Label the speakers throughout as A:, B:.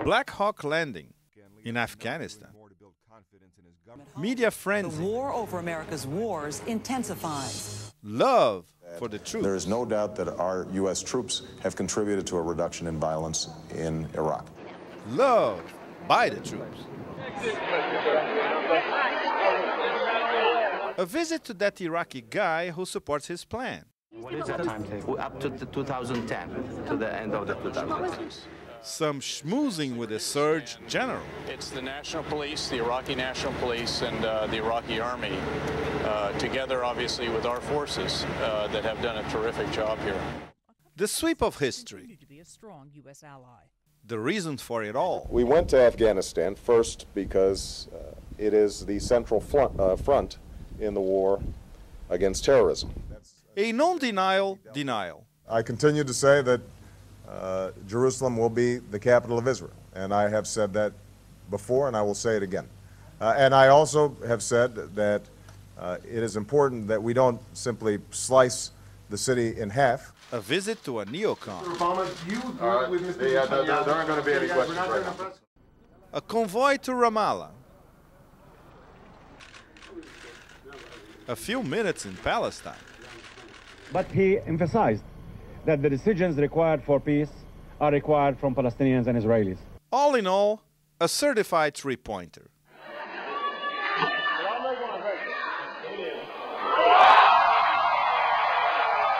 A: Black Hawk landing in Afghanistan. Media frenzy.
B: The war over America's wars intensifies.
A: Love for the troops.
C: There is no doubt that our U.S. troops have contributed to a reduction in violence in Iraq.
A: Love by the troops. A visit to that Iraqi guy who supports his plan.
D: What is the timetable? Up to 2010, to the end of the 2010s.
A: Some schmoozing with the Surge General.
E: It's the National Police, the Iraqi National Police, and the Iraqi Army, together obviously with our forces that have done a terrific job here.
A: The sweep of history.
F: To be a strong U.S. ally.
A: The reason for it all.
G: We went to Afghanistan first because it is the central front in the war against terrorism.
A: A non-denial denial.
G: I continue to say that Jerusalem will be the capital of Israel, and I have said that before, and I will say it again. And I also have said that it is important that we don't simply slice the city in half.
A: A visit to a neocon.
G: Obama, you with Mr. There aren't going to be any questions right now.
A: A convoy to Ramallah. A few minutes in Palestine.
H: But he emphasized that the decisions required for peace are required from Palestinians and Israelis.
A: All in all, a certified three-pointer.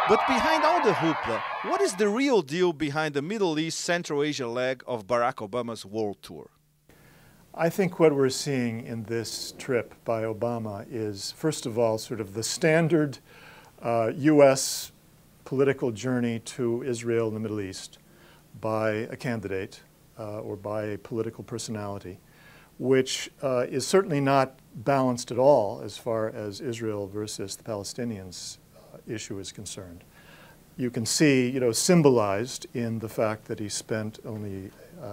A: But behind all the hoopla, what is the real deal behind the Middle East Central Asia leg of Barack Obama's world tour?
I: I think what we're seeing in this trip by Obama is, first of all, sort of the standard U.S. political journey to Israel and the Middle East by a candidate or by a political personality, which is certainly not balanced at all as far as Israel versus the Palestinians issue is concerned. You can see, symbolized in the fact that he spent only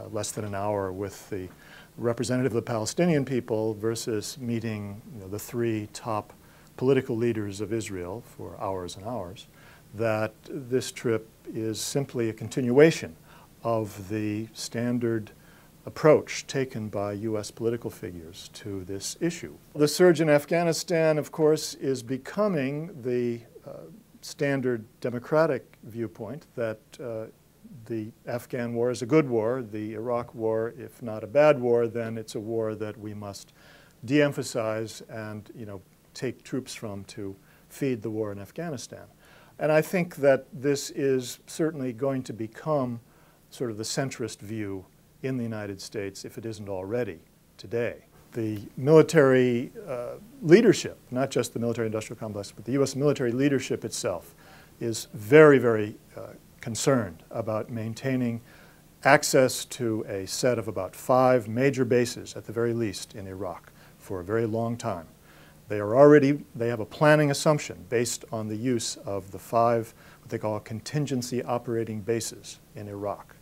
I: less than an hour with the representative of the Palestinian people versus meeting the three top political leaders of Israel for hours and hours, that this trip is simply a continuation of the standard approach taken by U.S. political figures to this issue. The surge in Afghanistan, of course, is becoming the standard democratic viewpoint that the Afghan war is a good war, the Iraq war, if not a bad war, then it's a war that we must de-emphasize and take troops from to feed the war in Afghanistan. And I think that this is certainly going to become sort of the centrist view in the United States, if it isn't already today. The military leadership, not just the military-industrial complex, but the U.S. military leadership itself is very, very concerned about maintaining access to a set of about 5 major bases, at the very least, in Iraq for a very long time. They have a planning assumption based on the use of the 5, what they call contingency operating bases in Iraq.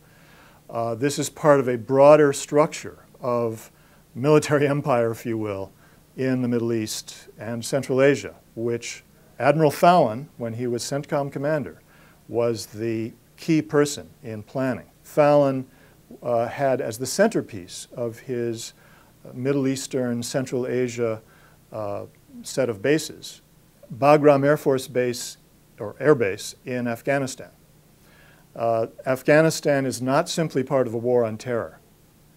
I: This is part of a broader structure of military empire, if you will, in the Middle East and Central Asia, which Admiral Fallon, when he was CENTCOM commander, was the key person in planning. Fallon had as the centerpiece of his Middle Eastern, Central Asia set of bases, Bagram Air Force Base, or Air Base, in Afghanistan. Afghanistan is not simply part of a war on terror.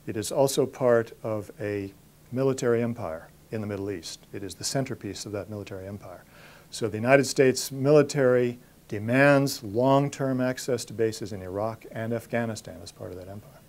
I: It is also part of a military empire in the Middle East. It is the centerpiece of that military empire. So the United States military demands long-term access to bases in Iraq and Afghanistan as part of that empire.